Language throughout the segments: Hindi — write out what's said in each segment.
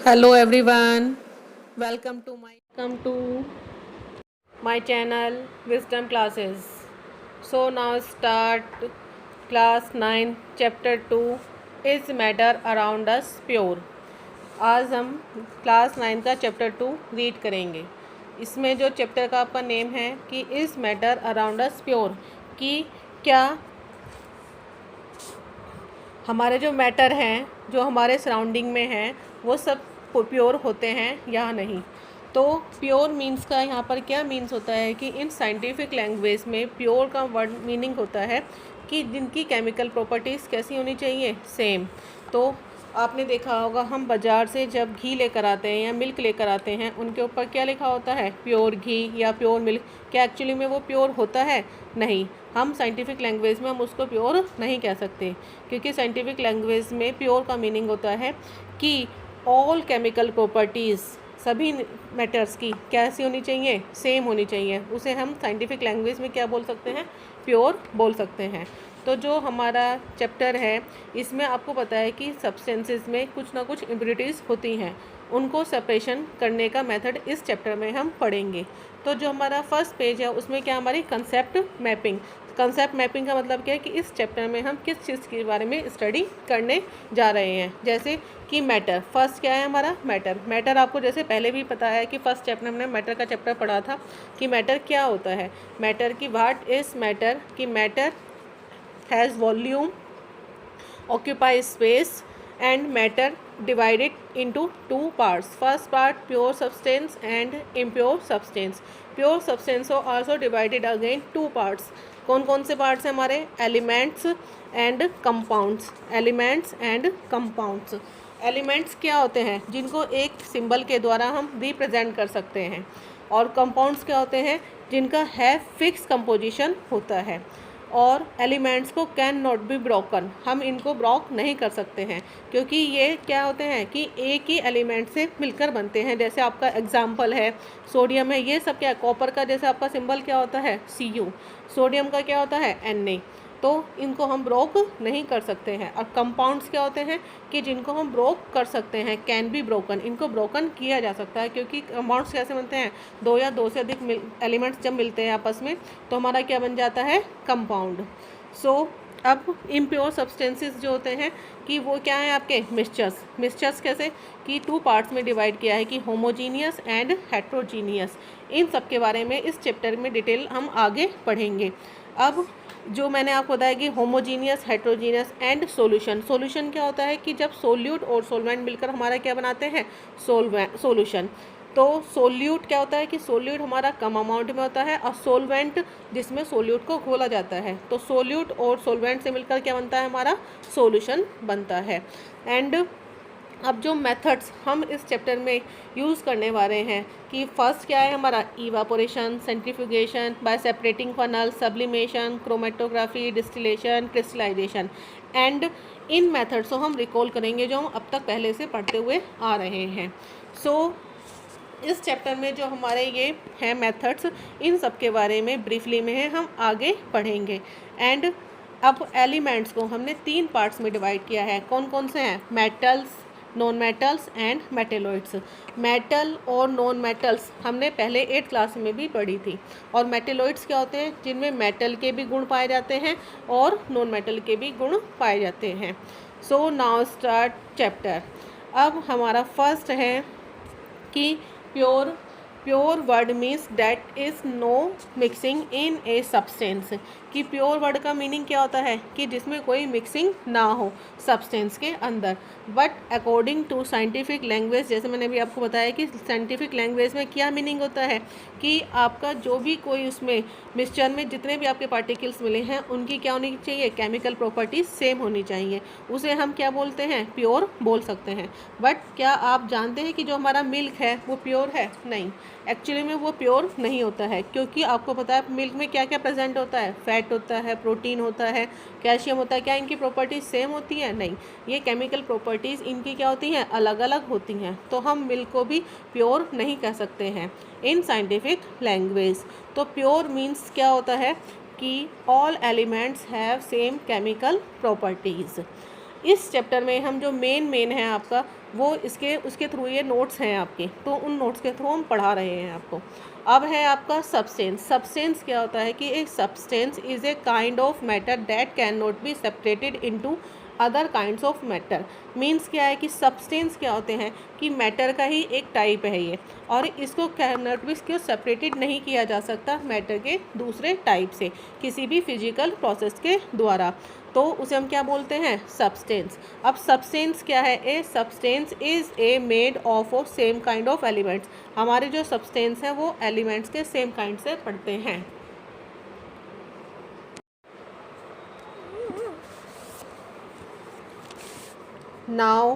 Hello everyone, welcome to my channel Wisdom Classes. So now start class 9 chapter 2 is matter around us pure. आज हम क्लास 9 का चैप्टर 2 रीड करेंगे। इसमें जो चैप्टर का आपका नेम है कि इस मैटर अराउंड अस प्योर, कि क्या हमारे जो मैटर हैं जो हमारे सराउंडिंग में हैं वो सब प्योर होते हैं या नहीं। तो प्योर मीन्स का यहाँ पर क्या मीन्स होता है कि इन साइंटिफिक लैंग्वेज में प्योर का वर्ड मीनिंग होता है कि जिनकी केमिकल प्रॉपर्टीज़ कैसी होनी चाहिए, सेम। तो आपने देखा होगा हम बाज़ार से जब घी लेकर आते हैं या मिल्क लेकर आते हैं, उनके ऊपर क्या लिखा होता है, प्योर घी या प्योर मिल्क। क्या एक्चुअली में वो प्योर होता है? नहीं। हम साइंटिफिक लैंग्वेज में हम उसको प्योर नहीं कह सकते, क्योंकि साइंटिफिक लैंग्वेज में प्योर का मीनिंग होता है कि ऑल केमिकल प्रॉपर्टीज़ सभी मैटर्स की कैसी होनी चाहिए, सेम होनी चाहिए। उसे हम साइंटिफिक लैंग्वेज में क्या बोल सकते हैं, प्योर बोल सकते हैं। तो जो हमारा चैप्टर है इसमें आपको पता है कि सब्सटेंसेस में कुछ ना कुछ इम्प्योरिटीज़ होती हैं, उनको सेपरेशन करने का मेथड इस चैप्टर में हम पढ़ेंगे। तो जो हमारा फर्स्ट पेज है उसमें क्या हमारी कंसेप्ट मैपिंग का मतलब क्या है कि इस चैप्टर में हम किस चीज़ के बारे में स्टडी करने जा रहे हैं। जैसे कि मैटर, फर्स्ट क्या है हमारा मैटर आपको जैसे पहले भी पता है कि फर्स्ट चैप्टर हमने मैटर का चैप्टर पढ़ा था कि मैटर क्या होता है। मैटर की व्हाट इज़ मैटर, कि matter has volume, occupy space, and matter divided into two parts. First part pure substance and impure substance. Pure substance are also divided again two parts. कौन कौन से पार्ट्स हैं हमारे? Elements and compounds. एलिमेंट्स क्या होते हैं? जिनको एक सिंबल के द्वारा हम रिप्रेजेंट कर सकते हैं। और कंपाउंड्स क्या होते हैं? जिनका है फिक्स कंपोजिशन होता है। और एलिमेंट्स को कैन नॉट बी ब्रोकन, हम इनको ब्रोक नहीं कर सकते हैं, क्योंकि ये क्या होते हैं कि एक ही एलिमेंट से मिलकर बनते हैं। जैसे आपका एग्जांपल है सोडियम है, ये सब क्या है, कॉपर का जैसे आपका सिंबल क्या होता है, Cu, सोडियम का क्या होता है, Na। तो इनको हम ब्रोक नहीं कर सकते हैं। और कंपाउंड्स क्या होते हैं कि जिनको हम ब्रोक कर सकते हैं, कैन बी ब्रोकन, इनको ब्रोकन किया जा सकता है। क्योंकि कंपाउंड्स कैसे बनते हैं, दो या दो से अधिक एलिमेंट्स जब मिलते हैं आपस में तो हमारा क्या बन जाता है, कंपाउंड। सो अब इम्प्योर सब्सटेंसेस जो होते हैं कि वो क्या है आपके, मिक्सचर्स कैसे कि टू पार्ट्स में डिवाइड किया है कि होमोजीनियस एंड हेट्रोजीनियस। इन सब के बारे में इस चैप्टर में डिटेल हम आगे पढ़ेंगे। अब जो मैंने आपको बताया कि होमोजीनियस, हेट्रोजीनियस एंड सॉल्यूशन क्या होता है कि जब सोल्यूट और सोलवेंट मिलकर हमारा क्या बनाते हैं, सॉल्यूशन। तो सोल्यूट क्या होता है कि सोल्यूट हमारा कम अमाउंट में होता है, और सोलवेंट जिसमें सोल्यूट को घोला जाता है। तो सोल्यूट और सोलवेंट से मिलकर क्या बनता है, हमारा सॉल्यूशन बनता है। एंड अब जो मेथड्स हम इस चैप्टर में यूज़ करने वाले हैं कि फर्स्ट क्या है हमारा, evaporation, centrifugation, by separating funnel, sublimation, chromatography, distillation, crystallisation. And इन मेथड्स को हम रिकॉल करेंगे जो हम अब तक पहले से पढ़ते हुए आ रहे हैं। सो इस चैप्टर में जो हमारे ये हैं मेथड्स, इन सब के बारे में ब्रीफली में है हम आगे पढ़ेंगे। एंड अब एलिमेंट्स को हमने तीन पार्ट्स में डिवाइड किया है। कौन कौन से हैं? Metals, non metals and metalloids. Metal और नॉन मेटल्स हमने पहले 8th क्लास में भी पढ़ी थी। और मेटेलॉइड्स क्या होते हैं? जिनमें मेटल के भी गुण पाए जाते हैं और नॉन मेटल के भी गुण पाए जाते हैं। So now start chapter. अब हमारा फर्स्ट है कि pure word means that is no mixing in a substance. कि प्योर वर्ड का मीनिंग क्या होता है कि जिसमें कोई मिक्सिंग ना हो सब्सटेंस के अंदर। But according to scientific language, जैसे मैंने भी आपको बताया कि साइंटिफिक लैंग्वेज में क्या मीनिंग होता है कि आपका जो भी कोई उसमें मिक्सचर में जितने भी आपके पार्टिकल्स मिले हैं उनकी क्या होनी चाहिए, केमिकल प्रॉपर्टीज सेम होनी चाहिए। उसे हम क्या बोलते हैं, प्योर बोल सकते हैं। बट क्या आप जानते हैं कि जो हमारा मिल्क है वो प्योर है? नहीं, एक्चुअली में वो प्योर नहीं होता है। क्योंकि आपको पता है मिल्क में क्या क्या प्रेजेंट होता है, फैट होता है, प्रोटीन होता है, कैल्शियम होता है। क्या इनकी प्रॉपर्टीज़ सेम होती हैं? नहीं, ये केमिकल प्रॉपर्टीज़ इनकी क्या होती हैं, अलग अलग होती हैं। तो हम मिल्क को भी प्योर नहीं कह सकते हैं इन साइंटिफिक लैंग्वेज। तो प्योर मीन्स क्या होता है कि all elements have same chemical properties. इस चैप्टर में हम जो मेन है आपका वो उसके थ्रू ये नोट्स हैं आपके, तो उन नोट्स के थ्रू हम पढ़ा रहे हैं आपको। अब है आपका सब्सटेंस। सब्सटेंस क्या होता है कि एक substance is a kind of matter that can not be separated into other kinds of matter. Means क्या है कि सब्सटेंस क्या होते हैं कि मैटर का ही एक टाइप है ये, और इसको कैनॉट बी क्यों सेपरेटेड नहीं किया जा सकता मैटर के दूसरे टाइप से किसी भी फिजिकल प्रोसेस के द्वारा, तो उसे हम क्या बोलते हैं, सब्सटेंस। अब सब्सटेंस क्या है, a substance is a made of same kind of elements. हमारे जो सब्सटेंस है वो एलिमेंट्स के सेम काइंड से पढ़ते हैं। Now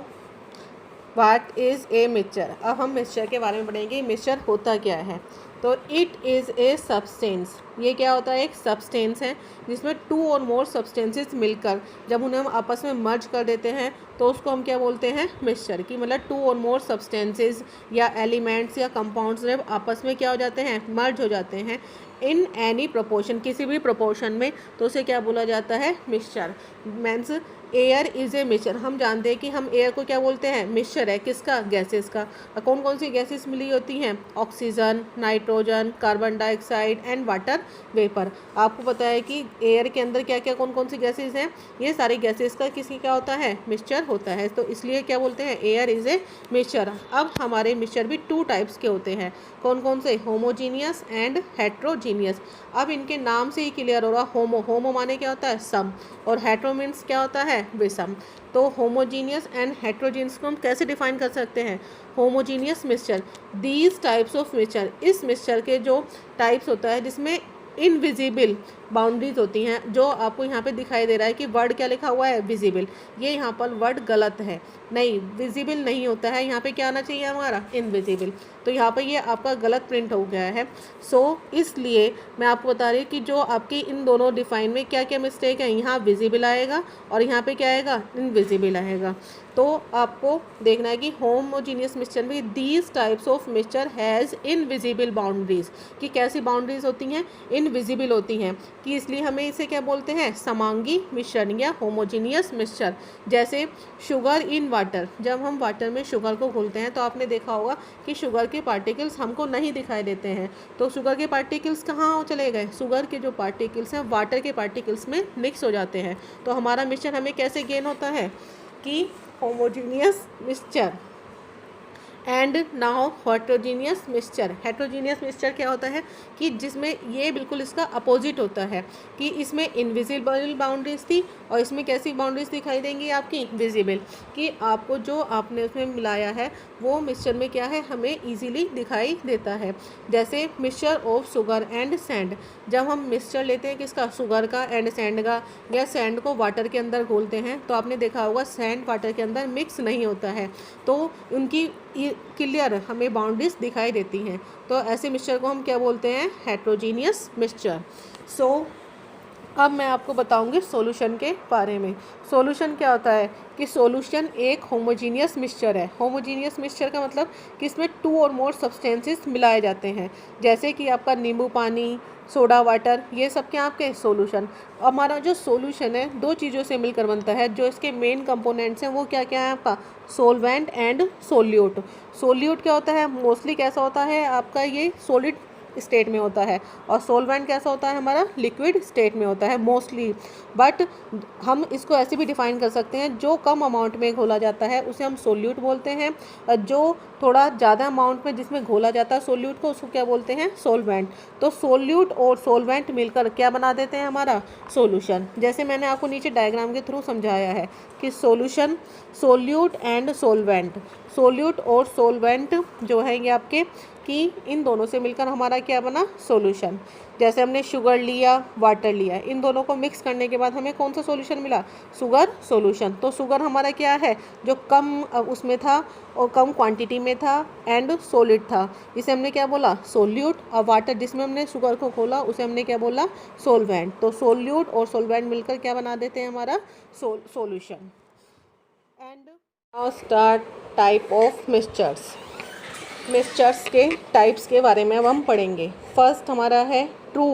what is a mixture. अब हम मिक्सचर के बारे में पढ़ेंगे, मिक्सचर होता क्या है। तो इट इज़ ए सब्सटेंस, ये क्या होता है, एक सब्सटेंस है जिसमें 2 और मोर सब्सटेंसेस मिलकर जब उन्हें हम आपस में मर्ज कर देते हैं तो उसको हम क्या बोलते हैं, मिक्सचर। की मतलब 2 और मोर सब्सटेंसेस या एलिमेंट्स या कंपाउंड्स जब आपस में क्या हो जाते हैं, मर्ज हो जाते हैं इन एनी प्रोपोर्शन, किसी भी प्रोपोर्शन में, तो उसे क्या बोला जाता है, mixture. Means air is a mixture. हम जानते हैं कि हम एयर को क्या बोलते हैं, मिक्सचर है, किसका, गैसेस का। कौन कौन सी गैसेस मिली होती हैं, oxygen, nitrogen, carbon dioxide and water vapour. आपको पता है कि एयर के अंदर क्या क्या कौन कौन सी गैसेस हैं, ये सारी गैसेस का किसी क्या होता है, मिक्सचर होता है, तो इसलिए क्या बोलते हैं, एयर इज़ ए मिक्सचर। अब हमारे मिक्सचर भी 2 टाइप्स के होते हैं, कौन कौन से, होमोजीनियस एंड हेट्रोजीनियस। अब इनके नाम से ही क्लियर हो रहा, होमो माने क्या होता है, सम, और हेट्रो मीन्स क्या होता है, विषम। तो होमोजीनियस एंड हेट्रोजीनियस को हम कैसे डिफाइन कर सकते हैं, homogeneous mixture, these types of mixture, इस मिक्सचर के जो टाइप्स होता है जिसमें इनविजिबल बाउंड्रीज होती हैं। जो आपको यहाँ पे दिखाई दे रहा है कि वर्ड क्या लिखा हुआ है, विजिबल, ये यहाँ पर वर्ड गलत है, नहीं विजिबल नहीं होता है, यहाँ पे क्या आना चाहिए हमारा, इनविजिबल। तो यहाँ पे ये आपका गलत प्रिंट हो गया है। सो इसलिए मैं आपको बता रही हूँ कि जो आपकी इन दोनों डिफाइन में क्या क्या मिस्टेक है, यहाँ विजिबल आएगा और यहाँ पे क्या आएगा, इनविजिबल आएगा। तो आपको देखना है कि होमोजीनियस मिक्सचर में these types of mixture has invisible boundaries, कि कैसी बाउंड्रीज होती हैं, इनविजिबल होती हैं, कि इसलिए हमें इसे क्या बोलते हैं, समांगी मिश्रण या होमोजीनियस मिक्सचर। जैसे शुगर इन वाटर, जब हम वाटर में शुगर को घोलते हैं तो आपने देखा होगा कि शुगर के पार्टिकल्स हमको नहीं दिखाई देते हैं, तो शुगर के पार्टिकल्स कहाँ चले गए, शुगर के जो पार्टिकल्स हैं वाटर के पार्टिकल्स में मिक्स हो जाते हैं। तो हमारा मिक्सचर हमें कैसे गेन होता है कि homogeneous mixture. And now heterogeneous mixture. Heterogeneous mixture क्या होता है कि जिसमें ये बिल्कुल इसका अपोजिट होता है, कि इसमें इनविजिबल बाउंड्रीज थी और इसमें कैसी बाउंड्रीज दिखाई देंगी आपकी, विजिबल, कि आपको जो आपने उसमें मिलाया है वो मिक्सचर में क्या है, हमें इजीली दिखाई देता है। जैसे mixture of sugar and sand, जब हम मिक्सचर लेते हैं किसका, शुगर का एंड सैंड का, या सैंड को वाटर के अंदर घोलते हैं तो आपने देखा होगा सैंड वाटर के अंदर मिक्स नहीं होता है, तो उनकी क्लियर हमें बाउंड्रीज दिखाई देती हैं। तो ऐसे मिक्सचर को हम क्या बोलते हैं, हेट्रोजीनियस मिक्सचर। सो अब मैं आपको बताऊंगी सॉल्यूशन के बारे में। सॉल्यूशन क्या होता है कि सॉल्यूशन एक होमोजीनियस मिक्सचर है। होमोजीनियस मिक्सचर का मतलब कि इसमें 2 और मोर सब्सटेंसेस मिलाए जाते हैं, जैसे कि आपका नींबू पानी, सोडा वाटर, ये सब क्या आपके सॉल्यूशन। हमारा जो सॉल्यूशन है 2 चीज़ों से मिलकर बनता है, जो इसके मेन कंपोनेंट्स हैं वो क्या क्या है आपका, सोलवेंट एंड सोल्यूट। सोल्यूट क्या होता है, मोस्टली कैसा होता है आपका, ये सॉलिड स्टेट में होता है, और सोलवेंट कैसा होता है हमारा, लिक्विड स्टेट में होता है मोस्टली। बट हम इसको ऐसे भी डिफाइन कर सकते हैं, जो कम अमाउंट में घोला जाता है उसे हम सोल्यूट बोलते हैं, जो थोड़ा ज़्यादा अमाउंट में जिसमें घोला जाता है सोल्यूट को, उसको क्या बोलते हैं, सोलवेंट। तो सोल्यूट और सोलवेंट मिलकर क्या बना देते हैं हमारा, सोल्यूशन। जैसे मैंने आपको नीचे डायग्राम के थ्रू समझाया है कि solution, solute and solvent, solute और सोलवेंट जो है ये आपके, कि इन दोनों से मिलकर हमारा क्या बना, सॉल्यूशन। जैसे हमने शुगर लिया, वाटर लिया, इन दोनों को मिक्स करने के बाद हमें कौन सा सॉल्यूशन मिला, शुगर सॉल्यूशन। तो शुगर हमारा क्या है, जो कम उसमें था और कम क्वांटिटी में था एंड सॉलिड था, इसे हमने क्या बोला, सोल्यूट। और वाटर जिसमें हमने शुगर को खोला उसे हमने क्या बोला, सोलवेंट। तो सोल्यूट और सोलवेंट मिलकर क्या बना देते हैं हमारा, solution. And now start type of mixtures. Mixtures के टाइप्स के बारे में अब हम पढ़ेंगे। फर्स्ट हमारा है true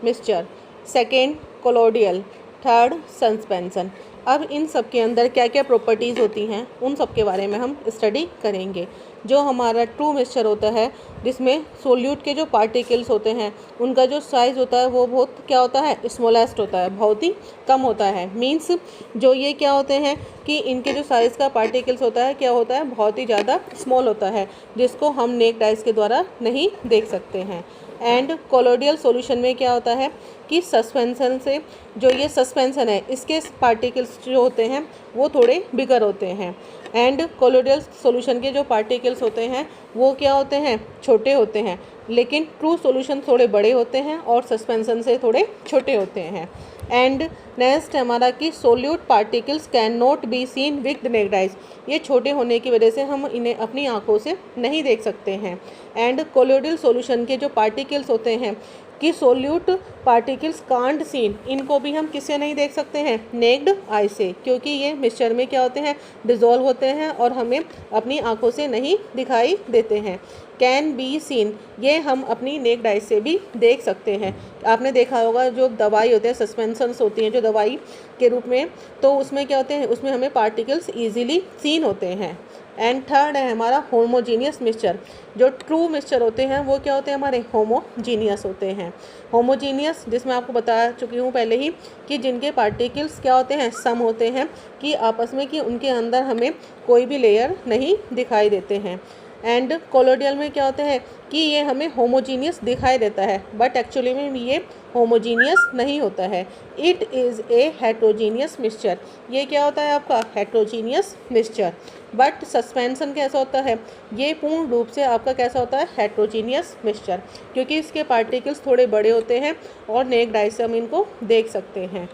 mixture, second colloidal, third suspension. अब इन सब के अंदर क्या क्या प्रॉपर्टीज़ होती हैं उन सब के बारे में हम स्टडी करेंगे। जो हमारा ट्रू मिक्सचर होता है जिसमें सोल्यूट के जो पार्टिकल्स होते हैं उनका जो साइज़ होता है वो बहुत क्या होता है, स्मॉलेस्ट होता है, बहुत ही कम होता है। मीन्स जो ये क्या होते हैं कि इनके जो साइज़ का पार्टिकल्स होता है क्या होता है, बहुत ही ज़्यादा स्मॉल होता है, जिसको हम नेक्ड आइज के द्वारा नहीं देख सकते हैं। एंड कोलोडियल सॉल्यूशन में क्या होता है कि सस्पेंशन से जो ये सस्पेंशन है इसके पार्टिकल्स जो होते हैं वो थोड़े बिगर होते हैं। एंड कोलोडियल सॉल्यूशन के जो पार्टिकल्स होते हैं वो क्या होते हैं, छोटे होते हैं, लेकिन ट्रू सॉल्यूशन थोड़े बड़े होते हैं और सस्पेंशन से थोड़े छोटे होते हैं। एंड नेक्स्ट हमारा कि solute particles can not be seen with necked eyes. ये छोटे होने की वजह से हम इन्हें अपनी आंखों से नहीं देख सकते हैं। एंड कोलोडियल सॉल्यूशन के जो पार्टिकल्स होते हैं कि सोल्यूट पार्टिकल्स कांट सीन, इनको भी हम किससे नहीं देख सकते हैं, नेक्ड आई से, क्योंकि ये मिक्सचर में क्या होते हैं, डिज़ोल्व होते हैं और हमें अपनी आंखों से नहीं दिखाई देते हैं। कैन बी सीन, ये हम अपनी नेक्ड आई से भी देख सकते हैं। आपने देखा होगा जो दवाई होते हैं, सस्पेंशंस होती हैं जो दवाई के रूप में, तो उसमें क्या होते हैं, उसमें हमें पार्टिकल्स ईजिली सीन होते हैं। एंड थर्ड है हमारा होमोजीनियस मिक्सचर। जो ट्रू मिक्सचर होते हैं वो क्या होते हैं, हमारे होमोजीनियस होते हैं। होमोजीनियस जिसमें आपको बता चुकी हूँ पहले ही कि जिनके पार्टिकल्स क्या होते हैं, सम होते हैं कि आपस में, कि उनके अंदर हमें कोई भी लेयर नहीं दिखाई देते हैं। एंड कोलोडियल में क्या होता है कि ये हमें होमोजीनियस दिखाई देता है, बट एक्चुअली में ये होमोजीनियस नहीं होता है। It is a heterogeneous mixture. ये क्या होता है आपका, हेट्रोजीनियस मिक्सचर। बट सस्पेंशन कैसा होता है, ये पूर्ण रूप से आपका कैसा होता है, हेट्रोजीनियस मिक्सचर, क्योंकि इसके पार्टिकल्स थोड़े बड़े होते हैं और नेक्ड आई से हम इनको देख सकते हैं।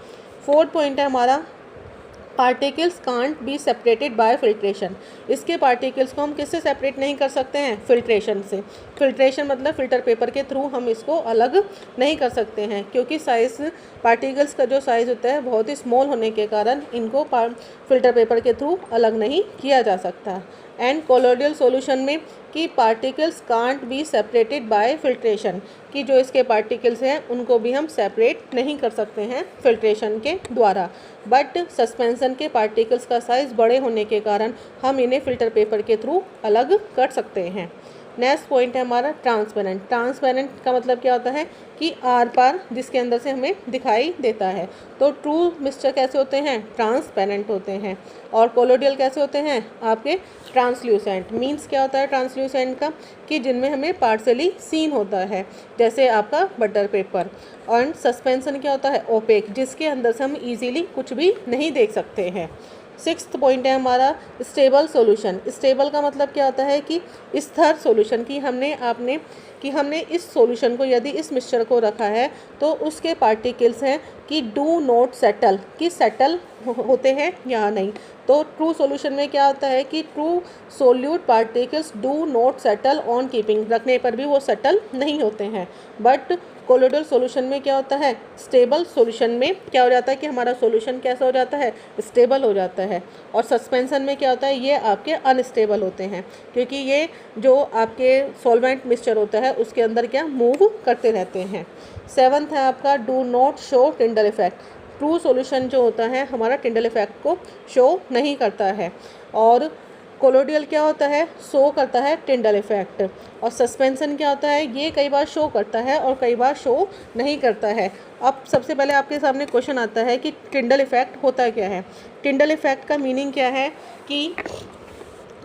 फोर्थ पॉइंट है हमारा particles can't be separated by filtration. इसके पार्टिकल्स को हम किससे सेपरेट नहीं कर सकते हैं, फिल्ट्रेशन से। फिल्ट्रेशन मतलब फ़िल्टर पेपर के थ्रू हम इसको अलग नहीं कर सकते हैं, क्योंकि साइज़ पार्टिकल्स का जो साइज़ होता है बहुत ही स्मॉल होने के कारण इनको फ़िल्टर पेपर के थ्रू अलग नहीं किया जा सकता। एंड कोलोडियल सॉल्यूशन में कि particles can't be separated by filtration, कि जो इसके पार्टिकल्स हैं उनको भी हम सेपरेट नहीं कर सकते हैं फिल्ट्रेशन के द्वारा। बट सस्पेंशन के पार्टिकल्स का साइज़ बड़े होने के कारण हम इन्हें फ़िल्टर पेपर के थ्रू अलग कर सकते हैं। नेक्स्ट पॉइंट है हमारा ट्रांसपेरेंट। ट्रांसपेरेंट का मतलब क्या होता है कि आर पार जिसके अंदर से हमें दिखाई देता है। तो ट्रू मिक्सचर कैसे होते हैं, ट्रांसपेरेंट होते हैं। और कोलोडियल कैसे होते हैं, आपके ट्रांसल्यूसेंट। मीन्स क्या होता है ट्रांसल्यूसेंट का, कि जिनमें हमें पार्सली सीन होता है, जैसे आपका बटर पेपर। और सस्पेंशन क्या होता है, ओपेक, जिसके अंदर से हम इजीली कुछ भी नहीं देख सकते हैं। सिक्स्थ पॉइंट है हमारा स्टेबल सॉल्यूशन। स्टेबल का मतलब क्या होता है कि स्थिर सॉल्यूशन, कि हमने इस सॉल्यूशन को, यदि इस मिक्सचर को रखा है तो उसके पार्टिकल्स हैं कि डू नॉट सेटल, कि सेटल होते हैं या नहीं। तो ट्रू सॉल्यूशन में क्या होता है कि true solute particles do not settle on keeping, रखने पर भी वो सेटल नहीं होते हैं। बट कोलोडियल सॉल्यूशन में क्या होता है, स्टेबल सॉल्यूशन में क्या हो जाता है कि हमारा सॉल्यूशन कैसा हो जाता है, स्टेबल हो जाता है। और सस्पेंशन में क्या होता है, ये आपके अनस्टेबल होते हैं, क्योंकि ये जो आपके सॉल्वेंट मिक्सचर होता है उसके अंदर क्या मूव करते रहते हैं। सेवन्थ है आपका do not show Tyndall effect. True solution जो होता है हमारा टिंडल इफेक्ट को शो नहीं करता है, और कोलोडियल क्या होता है, शो करता है टिंडल इफेक्ट। और सस्पेंशन क्या होता है, ये कई बार शो करता है और कई बार शो नहीं करता है। अब सबसे पहले आपके सामने क्वेश्चन आता है कि टिंडल इफेक्ट होता क्या है। टिंडल इफेक्ट का मीनिंग क्या है कि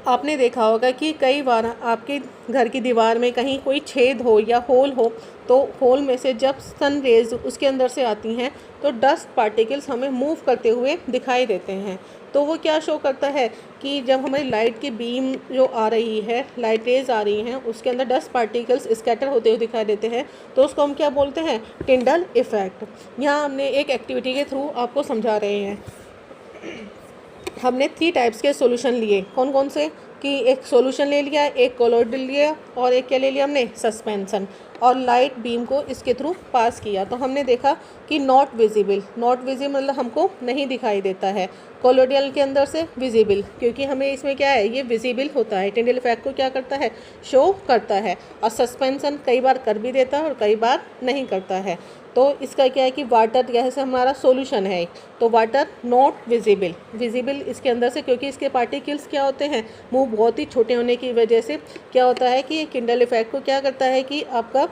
आपने देखा होगा कि कई बार आपके घर की दीवार में कहीं कोई छेद हो या होल हो, तो होल में से जब सन रेज उसके अंदर से आती हैं तो डस्ट पार्टिकल्स हमें मूव करते हुए दिखाई देते हैं। तो वो क्या शो करता है कि जब हमारी लाइट की बीम जो आ रही है, लाइट रेज आ रही हैं, उसके अंदर डस्ट पार्टिकल्स स्कैटर होते हुए दिखाई देते हैं, तो उसको हम क्या बोलते हैं, टिंडल इफेक्ट। यहाँ हमने एक एक्टिविटी के थ्रू आपको समझा रहे हैं। हमने 3 टाइप्स के सॉल्यूशन लिए, कौन कौन से, कि एक सॉल्यूशन ले लिया, एक कोलोडियल लिया और एक क्या ले लिया हमने, सस्पेंशन। और लाइट बीम को इसके थ्रू पास किया तो हमने देखा कि नॉट विजिबल मतलब हमको नहीं दिखाई देता है। कोलोडियल के अंदर से विजिबल, क्योंकि हमें इसमें क्या है, ये विजिबल होता है, टिंडल इफेक्ट को क्या करता है, शो करता है। और सस्पेंशन कई बार कर भी देता है और कई बार नहीं करता है। तो इसका क्या है कि वाटर जैसे हमारा सॉल्यूशन है, तो वाटर नॉट विजिबल इसके अंदर से, क्योंकि इसके पार्टिकल्स क्या होते हैं, वो बहुत ही छोटे होने की वजह से क्या होता है कि टिंडल इफेक्ट को क्या करता है कि आपका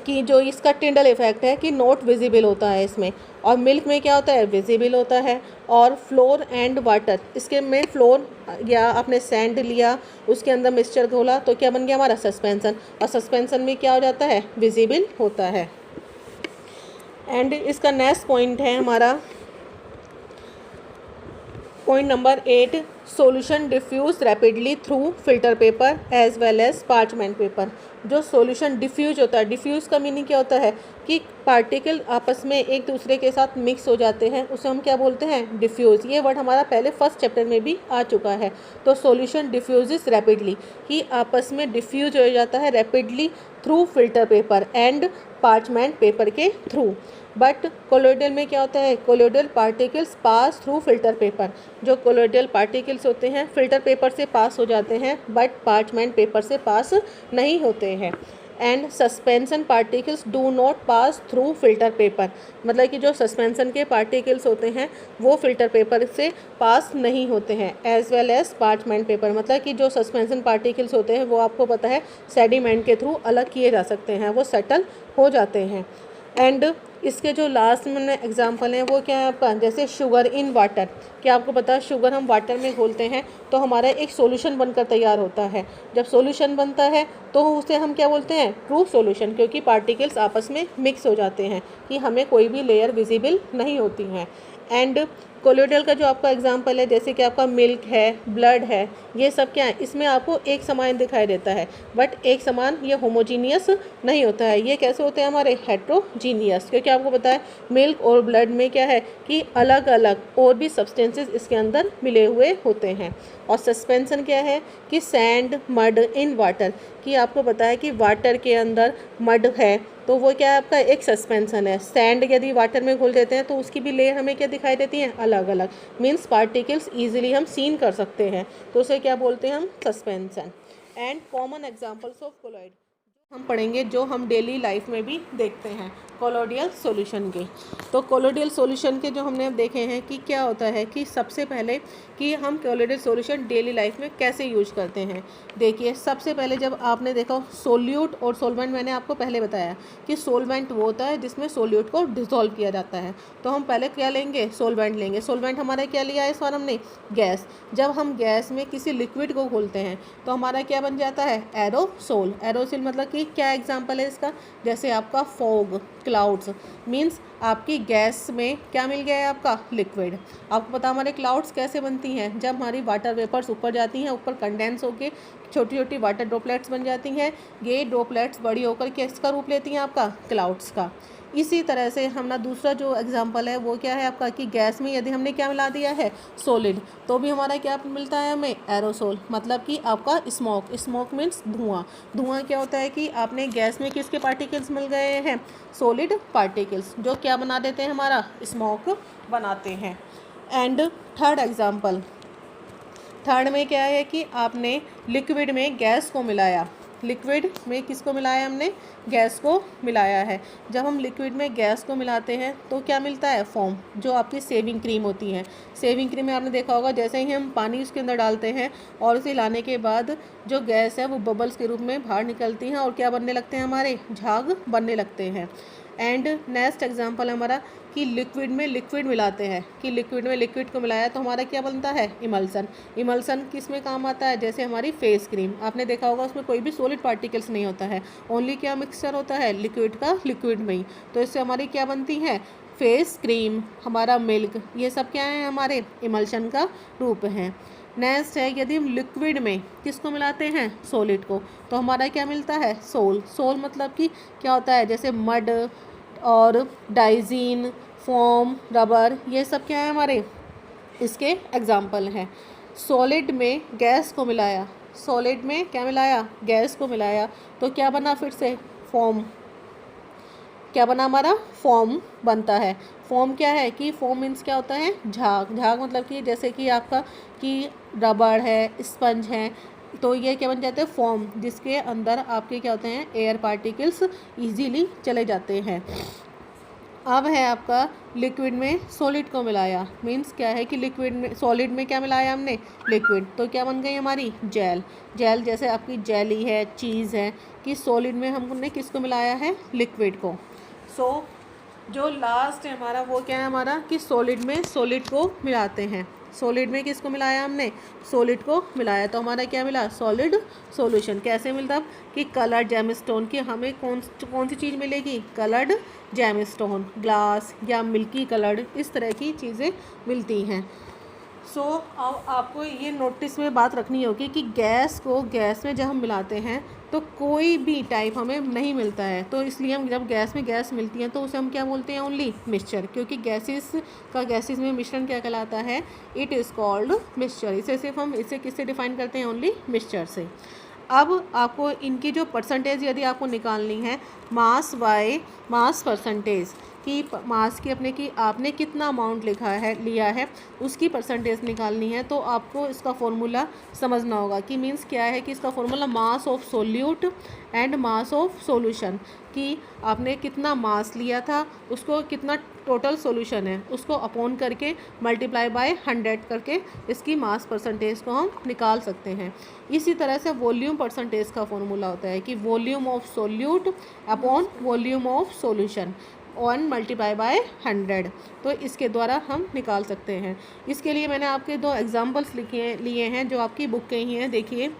कि जो इसका टिंडल इफेक्ट है कि नॉट विजिबल होता है इसमें। और मिल्क में क्या होता है, विजिबल होता है। और फ्लोर एंड वाटर, इसके में फ्लोर या आपने सैंड लिया, उसके अंदर मिक्सचर घोला तो क्या बन गया हमारा सस्पेंसन, और सस्पेंसन में क्या हो जाता है, विजिबल होता है। एंड इसका नेक्स्ट पॉइंट है हमारा point number 8, solution diffuse rapidly through filter paper as well as parchment paper. जो सॉल्यूशन डिफ्यूज होता है, डिफ्यूज का मीनिंग क्या होता है कि पार्टिकल आपस में एक दूसरे के साथ मिक्स हो जाते हैं, उसे हम क्या बोलते हैं, डिफ्यूज। ये वर्ड हमारा पहले फर्स्ट चैप्टर में भी आ चुका है। तो सॉल्यूशन डिफ्यूजेस रैपिडली, कि आपस में डिफ्यूज हो जाता है rapidly through filter paper and parchment paper के थ्रू। बट कोलोइडल में क्या होता है, colloidal particles pass through filter paper. जो कोलोइडल पार्टिकल्स होते हैं फिल्टर पेपर से पास हो जाते हैं, बट पार्चमेंट पेपर से पास नहीं होते हैं। And suspension particles do not pass through filter paper, मतलब कि जो सस्पेंशन के पार्टिकल्स होते हैं वो फिल्टर पेपर से पास नहीं होते हैं। As well as parchment paper, मतलब कि जो सस्पेंशन पार्टिकल्स होते हैं वो आपको पता है सेडिमेंट के थ्रू अलग किए जा सकते हैं, वो सेटल हो जाते हैं। एंड इसके जो लास्ट में एग्जांपल हैं वो क्या है आपका, जैसे शुगर इन वाटर। क्या आपको पता है, शुगर हम वाटर में घोलते हैं तो हमारा एक सॉल्यूशन बनकर तैयार होता है। जब सॉल्यूशन बनता है तो उसे हम क्या बोलते हैं, ट्रू सॉल्यूशन, क्योंकि पार्टिकल्स आपस में मिक्स हो जाते हैं कि हमें कोई भी लेयर विजिबल नहीं होती हैं। एंड कोलोइडल का जो आपका एग्जांपल है, जैसे कि आपका मिल्क है, ब्लड है, ये सब क्या है, इसमें आपको एक समान दिखाई देता है, बट एक समान ये होमोजीनियस नहीं होता है। ये कैसे होते हैं हमारे, हेट्रोजीनियस, क्योंकि आपको पता है मिल्क और ब्लड में क्या है कि अलग अलग और भी सब्सटेंसेस इसके अंदर मिले हुए होते हैं। और सस्पेंशन क्या है कि सैंड मड इन वाटर, कि आपको पता है कि वाटर के अंदर मड है तो वो क्या है आपका एक सस्पेंशन है। सैंड यदि वाटर में घुल देते हैं तो उसकी भी लेयर हमें क्या दिखाई देती हैं, अलग अलग, मीन्स पार्टिकल्स ईजिली हम सीन कर सकते हैं, तो उसे क्या बोलते हैं हम, suspension. And common examples of colloid हम पढ़ेंगे जो हम डेली लाइफ में भी देखते हैं कोलोडियल सॉल्यूशन के। तो कोलोडियल सॉल्यूशन के जो हमने अब देखे हैं कि क्या होता है कि सबसे पहले कि हम कोलोडियल सॉल्यूशन डेली लाइफ में कैसे यूज करते हैं। देखिए सबसे पहले जब आपने देखा सोल्यूट और सोलवेंट, मैंने आपको पहले बताया कि सोलवेंट वो होता है जिसमें सोल्यूट को डिसॉल्व किया जाता है। तो हम पहले क्या लेंगे, सोलवेंट लेंगे। सोलवेंट हमारा क्या लिया है इस बार हमने, गैस। जब हम गैस में किसी लिक्विड को घोलते हैं तो हमारा क्या बन जाता है, एरोसोल। एरोसोल मतलब कि क्या एग्जांपल है इसका, जैसे आपका फॉग, क्लाउड्स, मीन्स आपकी गैस में क्या मिल गया है आपका, लिक्विड। आपको पता हमारे क्लाउड्स कैसे बनती हैं, जब हमारी वाटर वेपर्स ऊपर जाती हैं, ऊपर कंडेंस होकर छोटी छोटी वाटर ड्रॉपलेट्स बन जाती हैं। ये ड्रॉपलेट्स बड़ी होकर किसका रूप लेती हैं, आपका क्लाउड्स का। इसी तरह से हमारा दूसरा जो एग्जांपल है वो क्या है आपका कि गैस में यदि हमने क्या मिला दिया है, सॉलिड, तो भी हमारा क्या मिलता है हमें, एरोसोल, मतलब कि आपका स्मोक। स्मोक मीन्स धुआं। धुआं क्या होता है कि आपने गैस में किसके पार्टिकल्स मिल गए हैं, सॉलिड पार्टिकल्स, जो क्या बना देते हैं, हमारा स्मोक बनाते हैं। एंड थर्ड एग्जाम्पल, थर्ड में क्या है कि आपने लिक्विड में गैस को मिलाया। लिक्विड में किसको मिलाया हमने, गैस को मिलाया है। जब हम लिक्विड में गैस को मिलाते हैं तो क्या मिलता है, फोम, जो आपकी सेविंग क्रीम होती है। सेविंग क्रीम में आपने देखा होगा जैसे ही हम पानी उसके अंदर डालते हैं और उसे लाने के बाद जो गैस है वो बबल्स के रूप में बाहर निकलती हैं और क्या बनने लगते हैं, हमारे झाग बनने लगते हैं। एंड नेक्स्ट एग्जांपल हमारा कि लिक्विड में लिक्विड मिलाते हैं, कि लिक्विड में लिक्विड को मिलाया तो हमारा क्या बनता है, इमल्सन। इमल्सन किस में काम आता है, जैसे हमारी फेस क्रीम, आपने देखा होगा उसमें कोई भी सॉलिड पार्टिकल्स नहीं होता है, ओनली क्या मिक्सचर होता है, लिक्विड का लिक्विड में ही। तो इससे हमारी क्या बनती है, फेस क्रीम, हमारा मिल्क, ये सब क्या है, हमारे इमल्शन का रूप है। नेक्स्ट है यदि हम लिक्विड में किसको मिलाते हैं, सॉलिड को, तो हमारा क्या मिलता है, सोल। सोल मतलब कि क्या होता है, जैसे मड और डाइजीन, फोम, रबर, ये सब क्या है हमारे इसके एग्जाम्पल हैं। सॉलिड में गैस को मिलाया, सॉलिड में क्या मिलाया, गैस को मिलाया, तो क्या बना फिर से, फॉर्म, क्या बना हमारा, फॉर्म बनता है। फॉर्म क्या है कि फॉर्म मीन्स क्या होता है, झाग। झाग मतलब कि जैसे कि आपका कि रबड़ है, स्पंज है, तो ये क्या बन जाते हैं, फॉर्म, जिसके अंदर आपके क्या होते हैं, एयर पार्टिकल्स इजीली चले जाते हैं। अब है आपका लिक्विड में सॉलिड को मिलाया, मीन्स क्या है कि लिक्विड में, सॉलिड में क्या मिलाया हमने, लिक्विड, तो क्या बन गई हमारी, जेल। जेल जैसे आपकी जेली है, चीज़ है, कि सॉलिड में हमने किसको मिलाया है, लिक्विड को। सो जो लास्ट है हमारा वो क्या है हमारा, कि सॉलिड में सॉलिड को मिलाते हैं। सॉलिड में किसको मिलाया हमने, सॉलिड को मिलाया, तो हमारा क्या मिला, सॉलिड सॉल्यूशन। कैसे मिलता कि कलर्ड जेमस्टोन, की हमें कौन सी चीज़ मिलेगी, कलर्ड जेमस्टोन, ग्लास या मिल्की कलर्ड, इस तरह की चीज़ें मिलती हैं। सो अब आपको ये नोटिस में बात रखनी होगी कि गैस को गैस में जब हम मिलाते हैं तो कोई भी टाइप हमें नहीं मिलता है, तो इसलिए हम जब गैस में गैस मिलती है तो उसे हम क्या बोलते हैं, ओनली मिक्सचर, क्योंकि गैसेस में मिश्रण क्या कहलाता है, इट इज़ कॉल्ड मिक्सचर। इसे सिर्फ हम इसे किससे डिफाइन करते हैं, ओनली मिक्सचर से। अब आपको इनकी जो परसेंटेज यदि आपको निकालनी है, मास बाय मास परसेंटेज, कि मास की अपने की आपने कितना अमाउंट लिया है उसकी परसेंटेज निकालनी है, तो आपको इसका फॉर्मूला समझना होगा कि मीन्स क्या है, कि इसका formula mass of solute and mass of solution, कि आपने कितना मास लिया था, उसको कितना टोटल सॉल्यूशन है, उसको अपॉन करके मल्टीप्लाई बाय 100 करके इसकी मास परसेंटेज को हम निकाल सकते हैं। इसी तरह से वॉल्यूम परसेंटेज का फॉर्मूला होता है कि volume of solute upon volume of solution 1 multiply by 100, तो इसके द्वारा हम निकाल सकते हैं। इसके लिए मैंने आपके 2 एग्जाम्पल्स लिए हैं जो आपकी बुक के ही हैं। देखिए,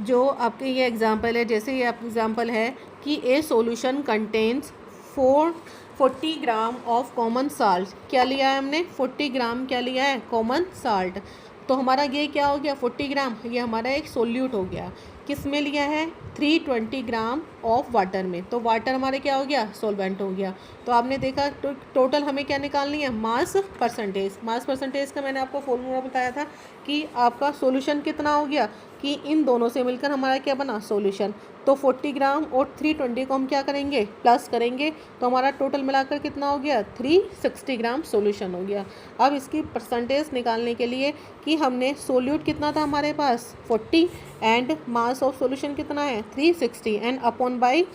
जो आपके ये एग्जाम्पल है, जैसे ये एग्जाम्पल है कि ए solution contains 40 gram of common salt, क्या लिया है हमने, 40 ग्राम क्या लिया है, कॉमन साल्ट, तो हमारा ये क्या हो गया, 40 ग्राम, ये हमारा एक सोल्यूट हो गया। किस में लिया है, 320 ग्राम ऑफ वाटर में, तो वाटर हमारे क्या हो गया, सॉल्वेंट हो गया। तो आपने देखा टोटल हमें क्या निकालनी है, मास परसेंटेज। मास परसेंटेज का मैंने आपको फॉर्मूला बताया था कि आपका सॉल्यूशन कितना हो गया, कि इन दोनों से मिलकर हमारा क्या बना, सॉल्यूशन। तो 40 ग्राम और 320 को हम क्या करेंगे, प्लस करेंगे, तो हमारा टोटल मिलाकर कितना हो गया, 360 ग्राम सॉल्यूशन हो गया। अब इसकी परसेंटेज निकालने के लिए कि हमने सोल्यूट कितना था हमारे पास 40 एंड मास ऑफ सॉल्यूशन कितना है 360 and upon by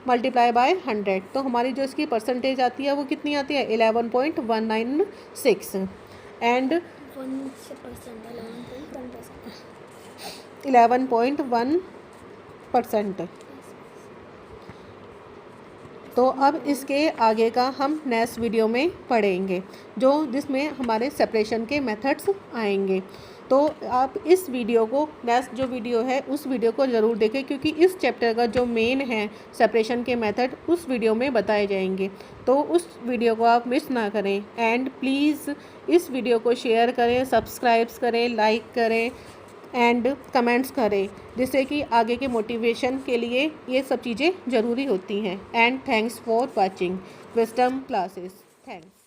multiply by 100, तो हमारी जो इसकी परसेंटेज आती है वो कितनी आती है 11.196 एंड 11.1%। तो अब इसके आगे का हम नेक्स्ट वीडियो में पढ़ेंगे, जिसमें हमारे सेपरेशन के मेथड्स आएंगे। तो आप इस वीडियो को, नेक्स्ट जो वीडियो है उस वीडियो को ज़रूर देखें, क्योंकि इस चैप्टर का जो मेन है सेपरेशन के मेथड उस वीडियो में बताए जाएंगे, तो उस वीडियो को आप मिस ना करें। एंड प्लीज़ इस वीडियो को शेयर करें, सब्सक्राइब्स करें, लाइक करें एंड कमेंट्स करें, जिससे कि आगे के मोटिवेशन के लिए ये सब चीज़ें ज़रूरी होती हैं। And thanks for watching wisdom classes. Thanks.